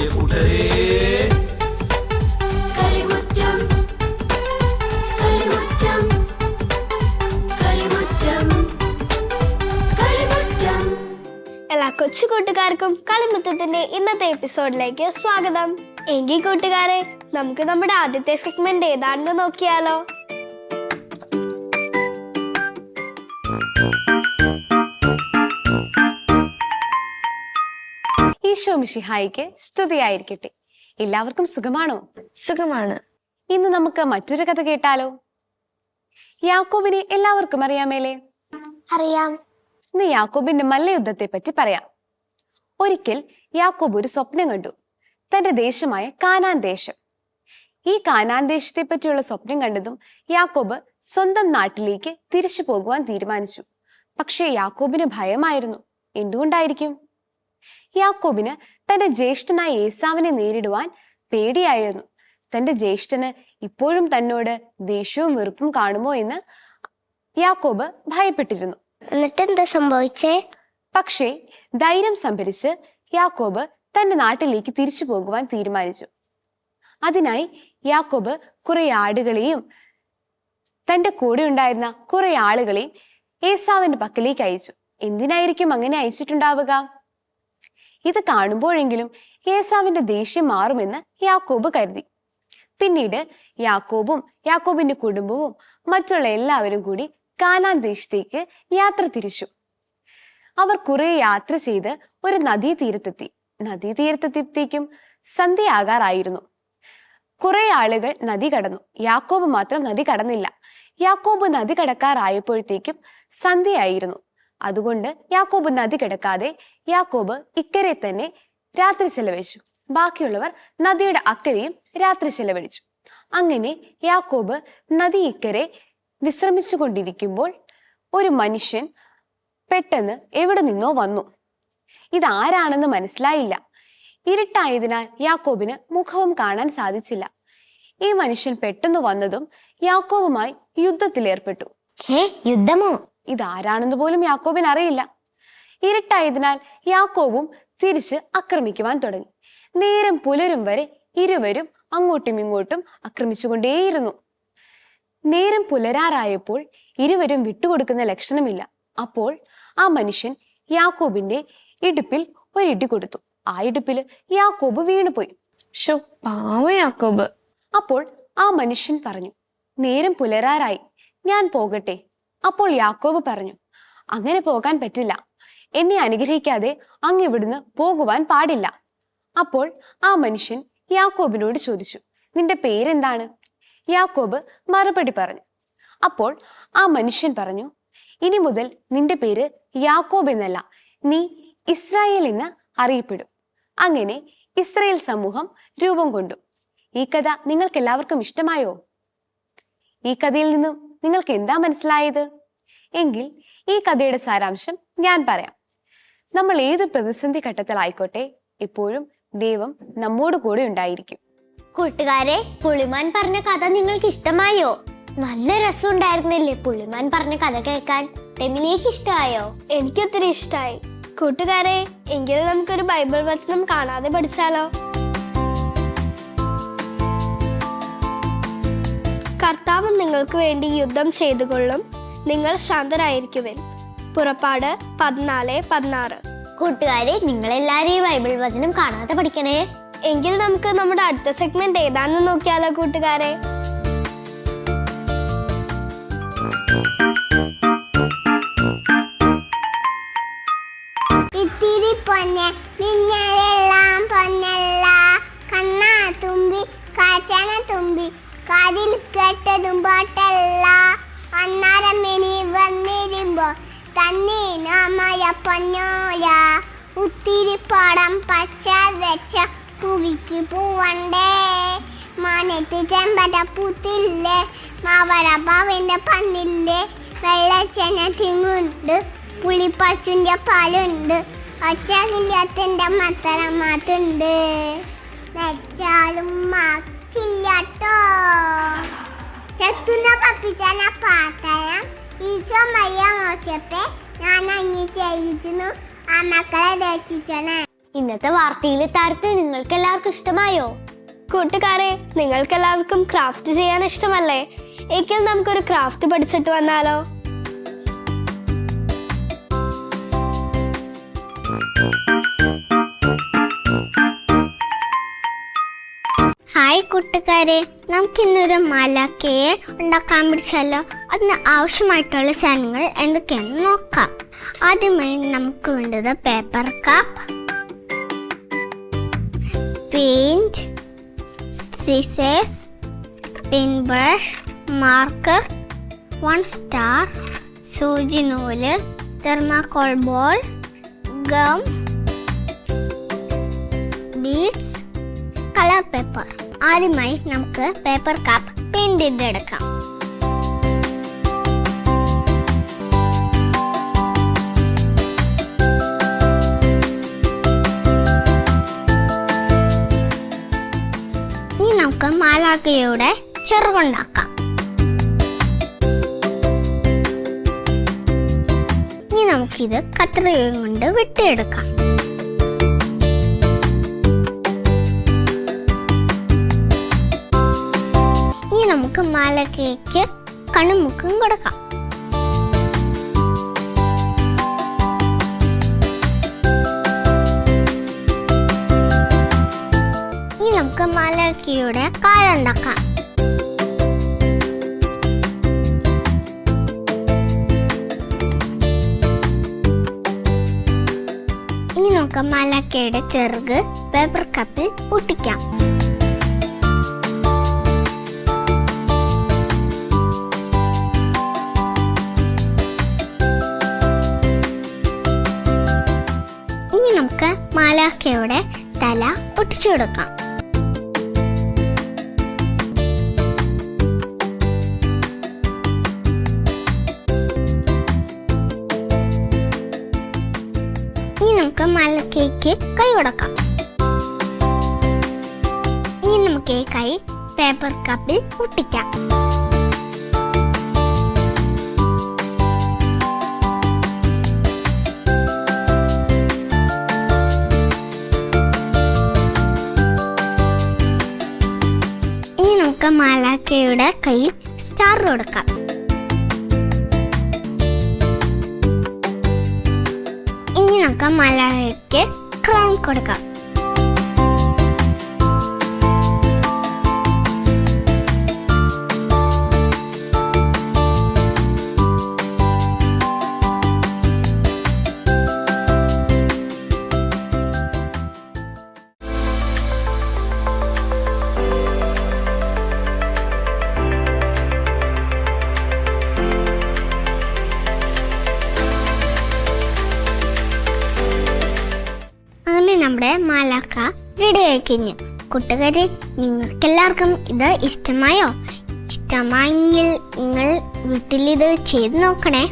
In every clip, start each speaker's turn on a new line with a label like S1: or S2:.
S1: എല്ലാ കൊച്ചു കൂട്ടുകാർക്കും കളിമുറ്റത്തിന്റെ ഇന്നത്തെ എപ്പിസോഡിലേക്ക് സ്വാഗതം. എങ്കിൽ കൂട്ടുകാരെ, നമുക്ക് നമ്മുടെ ആദ്യത്തെ സെഗ്മെന്റ് ഏതാണെന്ന് നോക്കിയാലോ.
S2: ഈശോ മിശിഹായിക്ക് സ്തുതിയായിരിക്കട്ടെ. എല്ലാവർക്കും സുഖമാണോ?
S1: സുഖമാണ്.
S2: ഇന്ന് നമുക്ക് മറ്റൊരു കഥ കേട്ടാലോ. യാക്കോബിനെ എല്ലാവർക്കും അറിയാമേലേ?
S1: അറിയാം.
S2: ഇന്ന് യാക്കോബിന്റെ മല്ലയുദ്ധത്തെ പറ്റി പറയാം. ഒരിക്കൽ യാക്കോബ് ഒരു സ്വപ്നം കണ്ടു. തന്റെ ദേശമായ കാനാൻ ദേശം. ഈ കാനാൻ ദേശത്തെ പറ്റിയുള്ള സ്വപ്നം കണ്ടതും യാക്കോബ് സ്വന്തം നാട്ടിലേക്ക് തിരിച്ചു പോകുവാൻ തീരുമാനിച്ചു. പക്ഷേ യാക്കോബിന് ഭയമായിരുന്നു. എന്തുകൊണ്ടായിരിക്കും? യാക്കോബിന് തന്റെ ജ്യേഷ്ഠനായ ഏസാവിനെ നേരിടുവാൻ പേടിയായിരുന്നു. തന്റെ ജ്യേഷ്ഠന് ഇപ്പോഴും തന്നോട് ദേഷ്യവും വെറുപ്പും കാണുമോ എന്ന് യാക്കോബ് ഭയപ്പെട്ടിരുന്നു.
S1: എന്നിട്ട് എന്താ സംഭവിച്ചേ?
S2: പക്ഷേ ധൈര്യം സംഭരിച്ച് യാക്കോബ് തന്റെ നാട്ടിലേക്ക് തിരിച്ചു പോകുവാൻ തീരുമാനിച്ചു. അതിനായി യാക്കോബ് കുറെ ആടുകളെയും തന്റെ കൂടെ ഉണ്ടായിരുന്ന കുറെ ആളുകളെയും ഏസാവിന്റെ പക്കലേക്ക് അയച്ചു. എന്തിനായിരിക്കും അങ്ങനെ അയച്ചിട്ടുണ്ടാവുക? ഇത് കാണുമ്പോഴെങ്കിലും ഏസാവിന്റെ ദേഷ്യം മാറുമെന്ന് യാക്കോബ് കരുതി. പിന്നീട് യാക്കോബും യാക്കോബിന്റെ കുടുംബവും മറ്റുള്ള എല്ലാവരും കൂടി കാനാൻ ദേശത്തേക്ക് യാത്ര തിരിച്ചു. അവർ കുറെ യാത്ര ചെയ്ത് ഒരു നദീതീരത്തെത്തിയപ്പോഴത്തേക്കും സന്ധ്യയാകാറായിരുന്നു. കുറെ ആളുകൾ നദി കടന്നു. യാക്കോബ് മാത്രം നദി കടന്നില്ല. യാക്കോബ് നദി കടക്കാറായപ്പോഴത്തേക്കും സന്ധ്യയായിരുന്നു. അതുകൊണ്ട് യാക്കോബ് നദി കടക്കാതെ യാക്കോബ് ഇക്കരെ തന്നെ രാത്രി ചെലവഴിച്ചു. ബാക്കിയുള്ളവർ നദിയുടെ അക്കരെയും രാത്രി ചെലവഴിച്ചു. അങ്ങനെ യാക്കോബ് നദി ഇക്കരെ വിശ്രമിച്ചു കൊണ്ടിരിക്കുമ്പോൾ ഒരു മനുഷ്യൻ പെട്ടെന്ന് എവിടെ നിന്നോ വന്നു. ഇതാരാണെന്ന് മനസ്സിലായില്ല. ഇരുട്ടായതിനാൽ യാക്കോബിന് മുഖവും കാണാൻ സാധിച്ചില്ല. ഈ മനുഷ്യൻ പെട്ടെന്ന് വന്നതും യാക്കോബുമായി യുദ്ധത്തിലേർപ്പെട്ടു.
S1: യുദ്ധമോ?
S2: ഇതാരാണെന്ന് പോലും യാക്കോബിന് അറിയില്ല. ഇരുട്ടായതിനാൽ യാക്കോബും തിരിച്ച് ആക്രമിക്കുവാൻ തുടങ്ങി. നേരം പുലരും വരെ ഇരുവരും അങ്ങോട്ടും ഇങ്ങോട്ടും ആക്രമിച്ചുകൊണ്ടേയിരുന്നു. നേരം പുലരാറായപ്പോൾ ഇരുവരും വിട്ടുകൊടുക്കുന്ന ലക്ഷണമില്ല. അപ്പോൾ ആ മനുഷ്യൻ യാക്കോബിന്റെ ഇടുപ്പിൽ ഒരിടി കൊടുത്തു. ആ ഇടുപ്പില് യാക്കോബ് വീണുപോയി.
S1: യാക്കോബ്.
S2: അപ്പോൾ ആ മനുഷ്യൻ പറഞ്ഞു, നേരം പുലരാറായി, ഞാൻ പോകട്ടെ. അപ്പോൾ യാക്കോബ് പറഞ്ഞു, അങ്ങനെ പോകാൻ പറ്റില്ല. എന്നെ അനുഗ്രഹിക്കാതെ അങ്ങ് ഇവിടുന്ന് പോകുവാൻ പാടില്ല. അപ്പോൾ ആ മനുഷ്യൻ യാക്കോബിനോട് ചോദിച്ചു, നിന്റെ പേരെന്താണ്? യാക്കോബ് മറുപടി പറഞ്ഞു. അപ്പോൾ ആ മനുഷ്യൻ പറഞ്ഞു, ഇനി മുതൽ നിന്റെ പേര് യാക്കോബ് എന്നല്ല, നീ ഇസ്രായേൽ എന്ന് അറിയപ്പെടും. അങ്ങനെ ഇസ്രായേൽ സമൂഹം രൂപം കൊണ്ടു. ഈ കഥ നിങ്ങൾക്ക് എല്ലാവർക്കും ഇഷ്ടമായോ? ഈ കഥയിൽ നിന്നും നിങ്ങൾക്ക് എന്താ മനസ്സിലായത്? എങ്കിൽ ഈ കഥയുടെ സാരാംശം ഞാൻ പറയാം. നമ്മൾ ഏത് പ്രതിസന്ധി ഘട്ടത്തിലായിക്കോട്ടെ, എപ്പോഴും ദൈവം നമ്മോട് കൂടെ ഉണ്ടായിരിക്കും.
S3: കൂട്ടുകാരെ, പുള്ളിമാൻ പറഞ്ഞ കഥ നിങ്ങൾക്ക് ഇഷ്ടമായോ? നല്ല രസം ഉണ്ടായിരുന്നില്ലേ പുള്ളിമാൻ പറഞ്ഞ കഥ കേൾക്കാൻ? ടെമിലേക്ക് ഇഷ്ടമായോ?
S1: എനിക്കൊത്തിരി ഇഷ്ടമായി. കൂട്ടുകാരെ, എങ്കിലും നമുക്കൊരു ബൈബിൾ വചനം കാണാതെ പഠിച്ചാലോ. കർത്താവ് നിങ്ങൾക്ക് വേണ്ടി യുദ്ധം ചെയ്തുകൊള്ളും, നിങ്ങൾ ശാന്തരായിരിക്കുവിൻ. പുറപ്പാട് 14:16.
S3: കൂട്ടുകാരെ, നിങ്ങളെല്ലാരും ഈ ബൈബിൾ വചനം കാണാതെ പഠിക്കണേ.
S1: എങ്കിൽ നമുക്ക് നമ്മുടെ അടുത്ത സെഗ്മെന്റ് ഏതാണെന്ന് നോക്കിയാലോ കൂട്ടുകാരെ.
S4: ഇത്തിരി പൊന്നെ മിന്നലെല്ലാം പൊന്നല്ല, കണ്ണാ തുമ്പി കാച്ചന തുമ്പി കാതിൽ കേട്ടതും പാട്ടല്ല, അന്നാരം ഇനി വന്നിരുമ്പോ തന്നീനമയ പൊന്നോല, ഉത്തിരി പടം പച്ച വെച്ച പൂവിക്ക് പൂവണ്ടേ, മാനത്ത് ചെമ്പര പൂത്തില്ലേ, മാവഴ പാവിന്റെ പന്നില്ലേ, വെള്ളച്ചന തിങ്ങുണ്ട്, പുളിപ്പച്ചുന്റെ പാലുണ്ട്, ഒച്ചാകിന്റെ അത്തന്റെ മത്തരം മാത്തുണ്ട്, നെച്ചാലും മാക്കില്ലാട്ടോ, ചത്തുന്ന പപ്പിച്ചന പാത്തരം ഈശോ മയ്യ നോക്കിയപ്പേ ഞാൻ അങ്ങ് ചെയ്യിച്ചു ആ മക്കളെ രക്ഷിച്ചണേ.
S3: ഇന്നത്തെ വാർത്തയിലെ താരത്തെ നിങ്ങൾക്ക് എല്ലാവർക്കും ഇഷ്ടമായോ?
S1: കൂട്ടുകാരെ, നിങ്ങൾക്ക് എല്ലാവർക്കും ക്രാഫ്റ്റ് ചെയ്യാൻ ഇഷ്ടമല്ലേ? എങ്കിൽ നമുക്കൊരു ക്രാഫ്റ്റ് പഠിച്ചിട്ട് വന്നാലോ?
S4: ഹായ് കൂട്ടുകാരെ, നമുക്കിന്നൊരു മാലാക്കയെ ഉണ്ടാക്കാൻ പിടിച്ചാലോ? അതിന് ആവശ്യമായിട്ടുള്ള സാധനങ്ങൾ എന്തൊക്കെയാണെന്ന് നോക്കാം. ആദ്യമായി നമുക്ക് വേണ്ടത് paper cup, paint, scissors, pen brush, marker, 1 star, സൂചി നൂല്, thermocol ball, gum, beads, colour paper. ആദ്യമായി നമുക്ക് പേപ്പർ കപ്പ് പെയിന്റ് ചെയ്തെടുക്കാം. ഇനി നമുക്ക് മാലാഖയുടെ ചിറകുണ്ടാക്കാം. ഇനി നമുക്കിത് കത്രിക കൊണ്ട് വെട്ടിയെടുക്കാം. ഇനി നമുക്ക് മാലാഖയ്ക്ക് കണ്ണുമുക്കും കൊടുക്കാം. ഇനി നമുക്ക് മാലാഖയുടെ കാലുണ്ടാക്കാം. ഇനി നമുക്ക് മാലാഖയുടെ ചിറക് പേപ്പർ കപ്പിൽ ഒട്ടിക്കാം. ഇനി നമുക്ക് മാലാഖയുടെ തല ഒട്ടിച്ചു കൊടുക്കാം. ഇനി നമുക്ക് മാലാഖയ്ക്ക് കൈ കൊടുക്കാം. ഇനി നമുക്ക് ഈ കൈ പേപ്പർ കപ്പിൽ ഒട്ടിക്കാം. ഇനി നമുക്ക് മാലാഖയുടെ കയ്യിൽ സ്റ്റാർ കൊടുക്കാം. ഇനി നമുക്ക് മാലാഖയ്ക്ക് ക്രൗൺ കൊടുക്കാം. അങ്ങനെ നമ്മുടെ മാലാഖ റെഡി ആയി കഴിഞ്ഞു. കൂട്ടുകാരെ, നിങ്ങൾക്കെല്ലാവർക്കും ഇത് ഇഷ്ടമായോ? ഇഷ്ടമായെങ്കിൽ നിങ്ങൾ വീട്ടിൽ ഇത് ചെയ്ത് നോക്കണേ.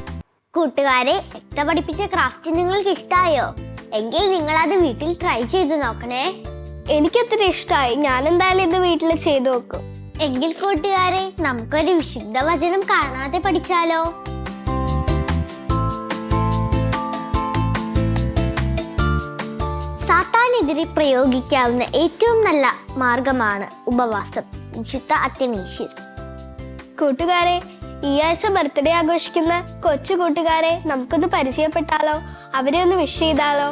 S3: കൂട്ടുകാരെ, എക്ത പഠിപ്പിച്ച ക്രാഫ്റ്റ് നിങ്ങൾക്ക് ഇഷ്ടമായോ? എങ്കിൽ നിങ്ങൾ അത് വീട്ടിൽ ട്രൈ ചെയ്ത് നോക്കണേ.
S1: എനിക്കത്ര ഇഷ്ടമായി. ഞാൻ എന്തായാലും ഇത് വീട്ടിൽ ചെയ്തു നോക്കും.
S3: എങ്കിൽ കൂട്ടുകാരെ, നമുക്കൊരു വിശുദ്ധ വചനം കാണാതെ പഠിച്ചാലോ? സാത്താനെതിരെ പ്രയോഗിക്കാവുന്ന ഏറ്റവും നല്ല മാർഗമാണ് ഉപവാസം. വിശുദ്ധ അത്തനേഷ്യസ്.
S1: കൂട്ടുകാരെ, ഈ ആഴ്ച ബർത്ത്ഡേ ആഘോഷിക്കുന്ന കൊച്ചു കൂട്ടുകാരെ നമുക്കൊന്ന് പരിചയപ്പെട്ടാലോ? അവരെ ഒന്ന് വിഷ് ചെയ്താലോ?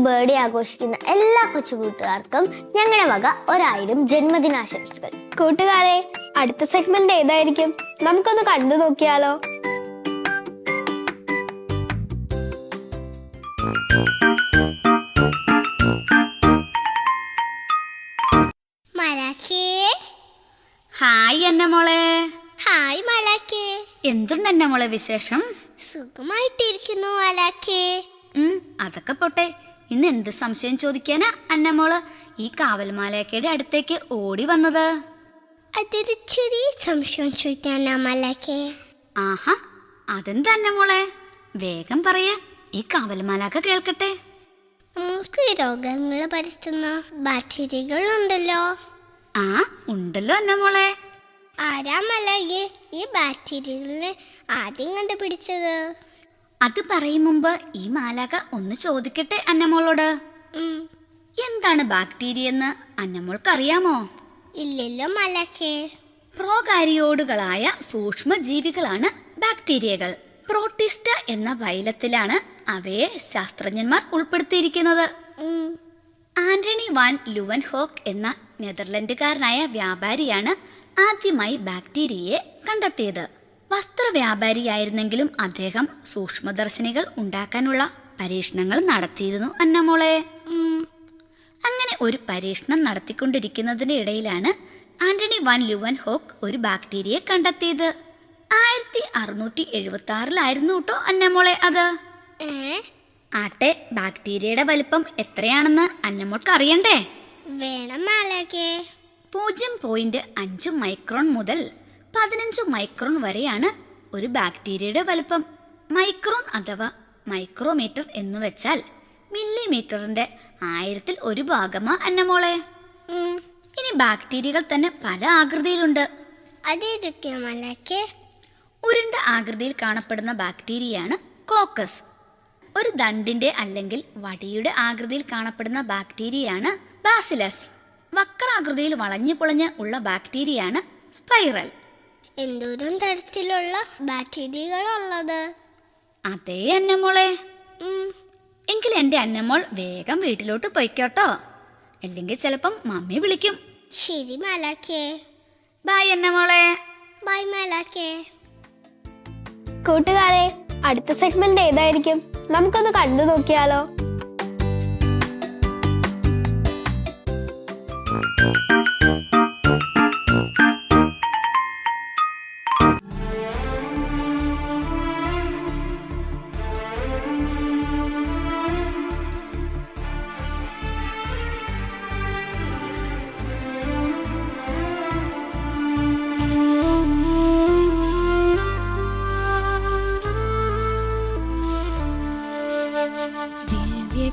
S3: ബർത്ത്ഡേ ആഘോഷിക്കുന്ന എല്ലാ കൊച്ചു കൂട്ടുകാർക്കും ഞങ്ങളുടെ വക 1000 ജന്മദിനാശംസകൾ.
S1: കൂട്ടുകാരെ, അടുത്ത സെഗ്മെന്റ് ഏതായിരിക്കും? നമുക്കൊന്ന് കണ്ടു നോക്കിയാലോ?
S4: മാലാഖേ.
S5: ഹായ് എന്നെ മോളെ.
S4: ഹായ് മാലാഖേ.
S5: എന്തുണ്ട് എന്നെ മോളെ വിശേഷം?
S4: സുഖമായിട്ടിരിക്കുന്നു മാലാഖേ.
S5: അതൊക്കെ പോട്ടെ, ഇന്ന് എന്ത് സംശയം ചോദിക്കാനാ അന്നമോള് ഈ കാവൽമാലാഖയുടെ അടുത്തേക്ക് ഓടി വന്നത്?
S4: അതൊരു ചെറിയ സംശയം ചോദിക്കാനാ മാലാഖേ.
S5: ആഹാ, അതെന്താ അന്നമോളെ? വേഗം പറയാ, ഈ കാവൽമാലാക കേൾക്കട്ടെ.
S4: നമുക്ക് രോഗങ്ങൾ പരത്തുന്ന ബാക്ടീരിയകൾ ഉണ്ടല്ലോ.
S5: ആ ഉണ്ടല്ലോ അന്നമോളെ.
S4: ആരാ മലകെ ഈ ബാക്ടീരിയകളെ ആദ്യം കണ്ടുപിടിച്ചത്?
S5: അത് പറയും മുമ്പ് ഈ മാലാക ഒന്ന് ചോദിക്കട്ടെ അന്നമോളോട്. എന്താണ് ബാക്ടീരിയ എന്ന് അന്നമോൾക്ക് അറിയാമോ?
S4: ഇല്ലല്ലോ മലക്കെ.
S5: പ്രോകാരിയോടുകളായ സൂക്ഷ്മജീവികളാണ് ബാക്ടീരിയകൾ. പ്രോട്ടിസ്റ്റ എന്ന ഫൈലത്തിലാണ് അവയെ ശാസ്ത്രജ്ഞന്മാർ ഉൾപ്പെടുത്തിയിരിക്കുന്നത്. ആന്റണി വാൻ ലുവൻഹോക്ക് എന്ന നെതർലൻഡുകാരനായ വ്യാപാരിയാണ് ആദ്യമായി ബാക്ടീരിയയെ കണ്ടെത്തിയത്. വസ്ത്രവ്യാപാരിയായിരുന്നെങ്കിലും അദ്ദേഹം സൂക്ഷ്മദർശിനികൾ ഉണ്ടാക്കാനുള്ള പരീക്ഷണങ്ങൾ നടത്തിയിരുന്നു അന്നമോളെ. അങ്ങനെ ഒരു പരീക്ഷണം നടത്തിക്കൊണ്ടിരിക്കുന്നതിന്റെ ഇടയിലാണ് ആന്റണി വാൻ ലുവൻഹോക്ക് ഒരു ബാക്ടീരിയയെ കണ്ടെത്തിയത്. 1676 കേട്ടോ അന്നമോളെ അത്. ആട്ടെ, ബാക്ടീരിയയുടെ വലിപ്പം എത്രയാണെന്ന് അന്നമോൾക്ക് അറിയണ്ടേ?
S4: വേണം മലക്കെ.
S5: 0.5 മൈക്രോൺ മുതൽ 15 മൈക്രോൺ വരെയാണ് ഒരു ബാക്ടീരിയയുടെ വലുപ്പം. മൈക്രോൺ അഥവാ മൈക്രോമീറ്റർ എന്ന് വെച്ചാൽ മില്ലിമീറ്ററിന്റെ 1000ൽ 1 ഭാഗമാ അന്നമോളെ. ഇനി ബാക്ടീരിയകൾ തന്നെ പല ആകൃതിയിലുണ്ട്.
S4: അതേതൊക്കെയാ മലക്കെ?
S5: ഉരുണ്ട ആകൃതിയിൽ കാണപ്പെടുന്ന ബാക്ടീരിയയാണ് കോക്കസ്. ഒരു ദണ്ടിന്റെ അല്ലെങ്കിൽ വടിയുടെ ആകൃതിയിൽ കാണപ്പെടുന്ന ബാക്ടീരിയയാണ് ബാസിലസ്. വക്രാകൃതിയിൽ വളഞ്ഞു പൊളഞ്ഞ് ഉള്ള ബാക്ടീരിയയാണ് സ്പൈറൽ.
S4: എന്തോരം തരത്തിലുള്ള ബാക്ടീരിയകളുള്ളത്?
S5: അതേ അന്നമോളെ. എങ്കിൽ എൻ്റെ അന്നമോൾ വേഗം വീട്ടിലോട്ട് പൊയ്ക്കോട്ടോ, അല്ലെങ്കിൽ ചിലപ്പം മമ്മി വിളിക്കും.
S4: ശരി മലക്കെ.
S5: ബൈ അന്നമോളെ.
S4: ബൈ മലക്കെ.
S1: കൂട്ടുകാരെ, അടുത്ത സെഗ്മെന്റ് ഏതായിരിക്കും? നമുക്കൊന്ന് കണ്ടു നോക്കിയാലോ?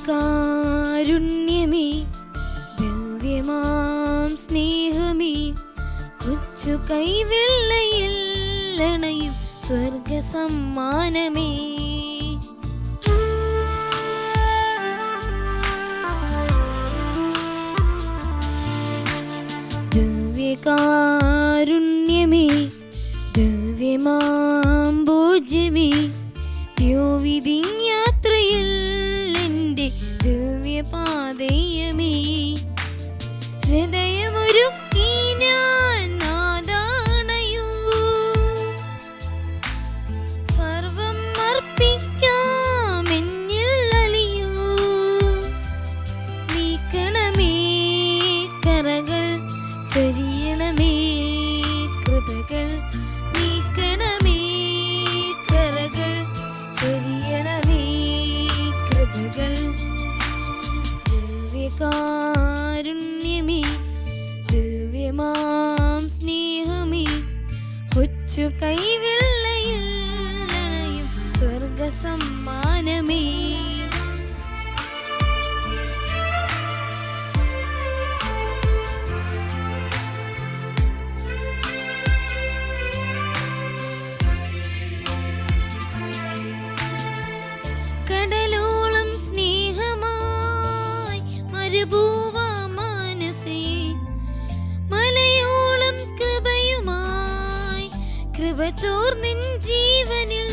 S6: കാരുണ്യമേ, ദിവ്യമാം സ്നേഹമേ, കൊച്ചു കൈവെള്ളയിൽ അണയും സ്വർഗ സമ്മാനമേ. ദിവ്യകാരുണ്യമേ, ദിവ്യമാം ഭോജ്യമേ, യാത്രയിൽ ദിവ്യപാതയമേ. ഹൃദയമൊരുക്കി ഞാൻ നാദാണയൂ, സർവം അർപ്പിക്കാമെന്നിൽ അലിയൂ. നീക്കണമേ കറകൾ, ചൊരിയണമേ കൃപകൾ. നീക്കണമേ കറകൾ, ചൊരിയണമേ കൃപകൾ. ദിവ്യകാരുണ്യമേ, ദിവ്യമാം സ്നേഹമേ, കൊച്ചു കൈവെള്ളയിൽ അണയും സ്വർഗ സമ്മാനമേ. കടലോളം സ്നേഹമായി മരുഭൂവാമാനസേ, മലയോളം കൃപയുമായി കൃപ ചോർന്നിൻ ജീവനിൽ.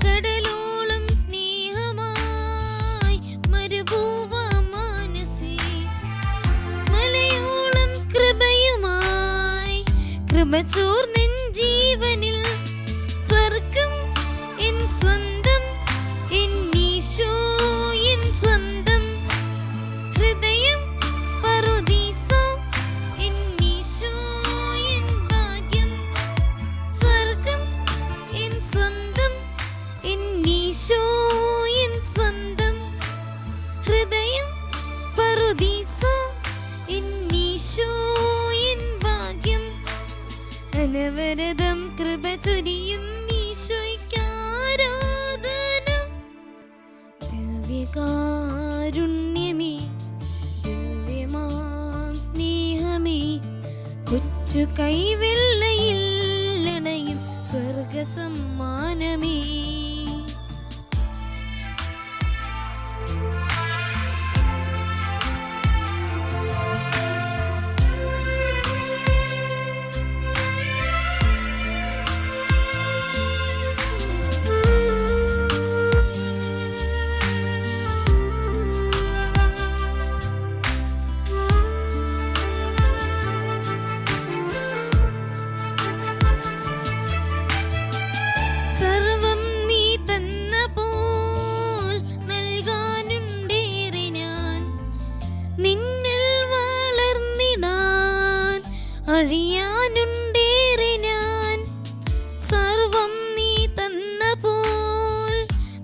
S6: കടലോളം സ്നേഹമായി മരുഭൂവാമാനസേ, മലയോളം കൃപയുമായി കൃപ ചോർന്നിൻ ജീവനിൽ. സ്വർഗം എൻ സ്വന്തം, എന്നീശോ എൻ സ്വന്തം. ഹൃദയം പറുദീസ, എന്നീശോ എൻ ഭാഗ്യം. സ്വർഗം എൻ സ്വന്തം, എന്നീശോ എൻ സ്വന്തം. ഹൃദയം പറുദീസ, എന്നീശോ എൻ ഭാഗ്യം. അനവരതം കൃപ ചൊരിയും ഈശോയ്ക്കാരാധന. കൊച്ചു കൈവെള്ളയിൽ അണയും സ്വർഗസമ്മാനമേ. സർവം നീ തന്ന പോൽ നൽകാനുണ്ടേറെ ഞാൻ, നിന്നിൽ വളർന്നിടാൻ അഴിയാനുണ്ടേറെ ഞാൻ. സർവം നീ തന്ന പോൽ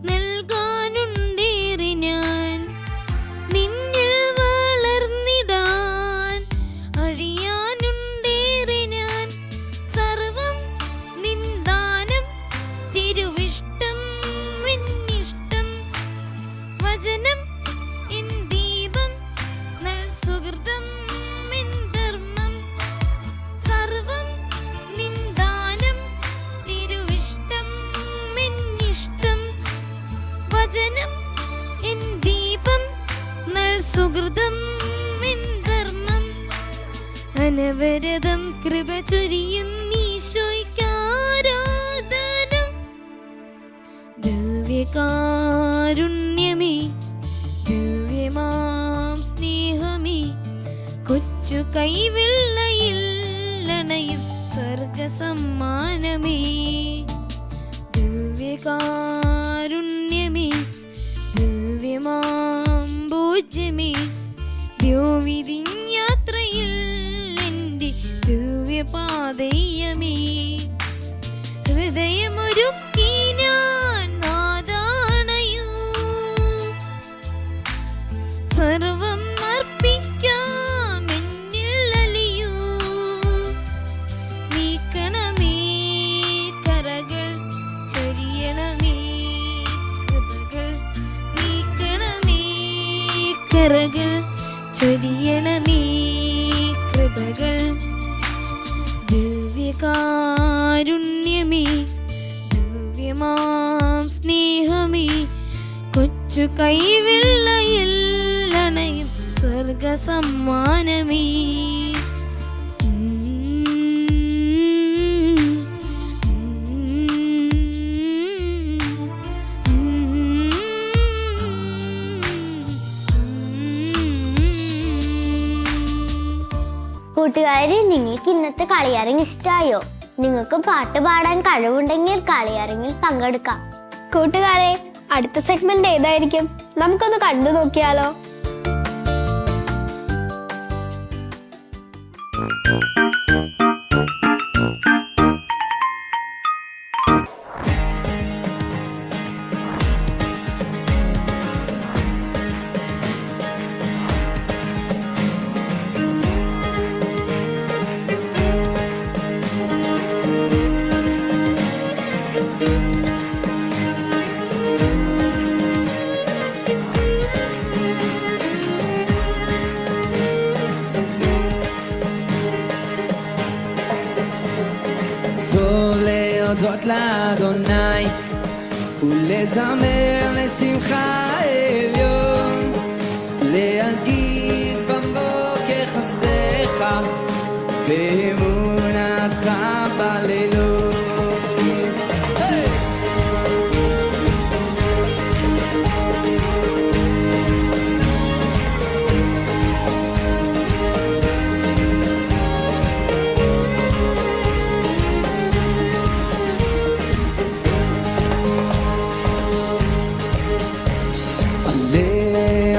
S6: നൽകാനുണ്ടേറെ ഞാൻ, നിന്നിൽ വളർന്നിടാൻ അഴിയാനുണ്ടേറെ ഞാൻ. സർവം നിന്ദാനം തിരുവിഷ്ടം എന്നിഷ്ടം, വചനം എൻ ദീപം നൽ സുഹൃതം എൻ ധർമ്മം. സർവം നിന്ദാനം തിരുവിഷ്ടം എന്നിഷ്ടം, വചനം എൻ ദീപം നൽ സുഹൃതം എൻ ധർമ്മം. അനവരതം കൃപ ചൊരിയുന്നീശോയ്ക്കാരാധന. ദിവ്യകാരുണ്യമേ, ദിവ്യമാം സ്നേഹമേ, കൊച്ചു കൈവെള്ളയിൽ അണയും സ്വർഗസമ്മാനമേ. ദിവ്യകാരുണ്യമേ, ദിവ്യമാം പൂജ്യമേ, ദ്യോവിധിയാത്രയിൽ എൻ്റെ ദിവ്യപാതയമേ. ഹൃദയമൊരുക്കി ഞാൻ നാദാണയൂ, സർവം അർപ്പിക്കാം എന്നിൽ അലിയൂ. നീക്കണമേ കരകൾ, ചൊരിയണമേ കൃപകൾ. നീക്കണമേ കരകൾ, ചൊരിയണമേ കൃപകൾ. ദിവ്യകാരുണ്യമേ, ദിവ്യമാം സ്നേഹമേ, കൊച്ചു കൈവെള്ളയിൽ അണയും സ്വർഗസമ്മാനമേ.
S3: കൂട്ടുകാരെ, നിങ്ങൾക്ക് ഇന്നത്തെ കളിയരങ്ങ് ഇഷ്ടമായോ? നിങ്ങൾക്ക് പാട്ട് പാടാൻ കഴിവുണ്ടെങ്കിൽ കളിയരങ്ങിൽ പങ്കെടുക്കാം.
S1: കൂട്ടുകാരെ, അടുത്ത സെഗ്മെന്റ് ഏതായിരിക്കും? നമുക്കൊന്ന് കണ്ടു നോക്കിയാലോ?
S7: טוב להודות לאדוני ולזמר לשמחה עליון, להגיד בבוקר חסדך ואמונתך בלילות.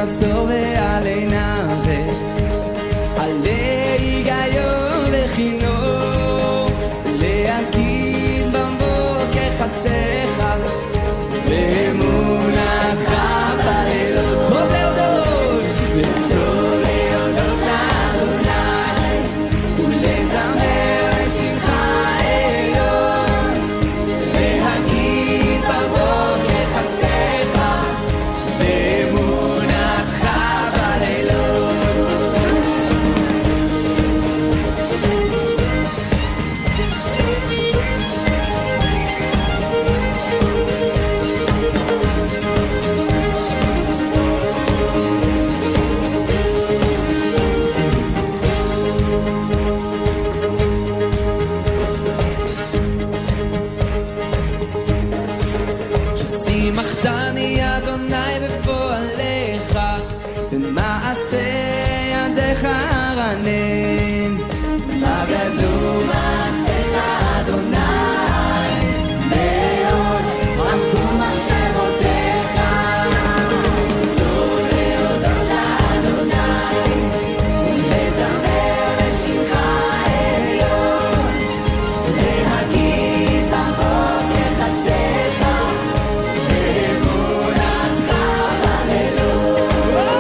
S7: עשור ועלינה ועלי היגיון וחינוך, להגיד בבוקר חסדך ואמונתך בלילות. טוב להודות וטוב להודות לאדוני ולזמר לשמך עליון, להגיד בבוקר חסדך ואמונתך בלילות. מחתני אדוני בפועליך, במעשה ידיך ארנן. מה גדול מעשיך אדוני, מאוד עמקו מחשבותיך. טוב להודות לאדוני ולזמר לשמך עליון, להגיד בבוקר חסדיך ואמונתך הללויה.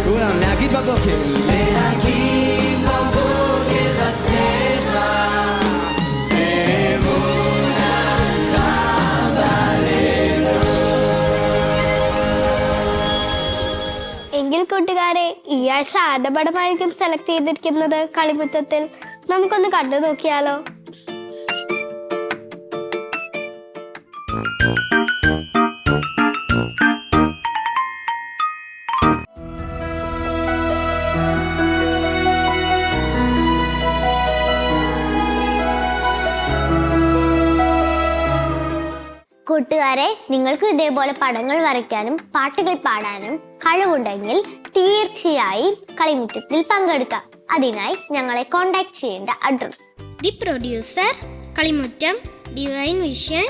S7: כולם להגיד בבוקר, להגיד בבוקר חסדיך ואמונתך בלילות.
S1: എങ്കിൽ കൂട്ടുകാരെ, ഈ ആഴ്ച ആരുടെ പടമായിരിക്കും സെലക്ട് ചെയ്തിരിക്കുന്നത് കളിമുറ്റത്തിൽ? നമുക്കൊന്ന് കണ്ടു നോക്കിയാലോ.
S3: കൂട്ടുകാരെ, നിങ്ങൾക്ക് ഇതേപോലെ പടങ്ങൾ വരയ്ക്കാനും പാട്ടുകൾ പാടാനും കഴിവുണ്ടെങ്കിൽ തീർച്ചയായും കളിമുറ്റത്തിൽ പങ്കെടുക്കാം. അതിനായി ഞങ്ങളെ കോൺടാക്ട് ചെയ്യേണ്ട address:
S4: the producer, Kalimuttam, divine vision,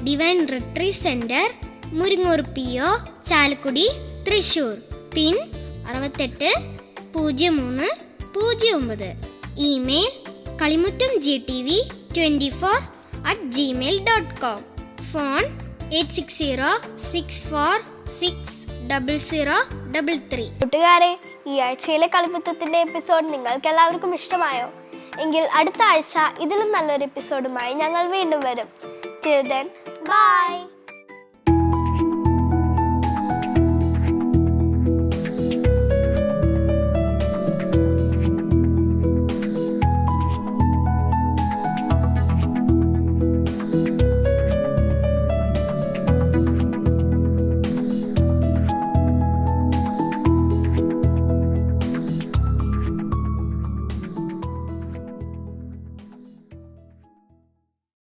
S4: divine retreat centre, Muringoor PO, Chalakudy, Thrissur. Pin 680309. Email kalimutamgtv24@gmail.com. Phone 8606460033.
S1: കൂട്ടുകാരെ, ഈ ആഴ്ചയിലെ കളിമുറ്റത്തിന്റെ എപ്പിസോഡ് നിങ്ങൾക്ക് എല്ലാവർക്കും ഇഷ്ടമായോ? എങ്കിൽ അടുത്ത ആഴ്ച ഇതിലും നല്ലൊരു എപ്പിസോഡുമായി ഞങ്ങൾ വീണ്ടും വരും. Till then, bye.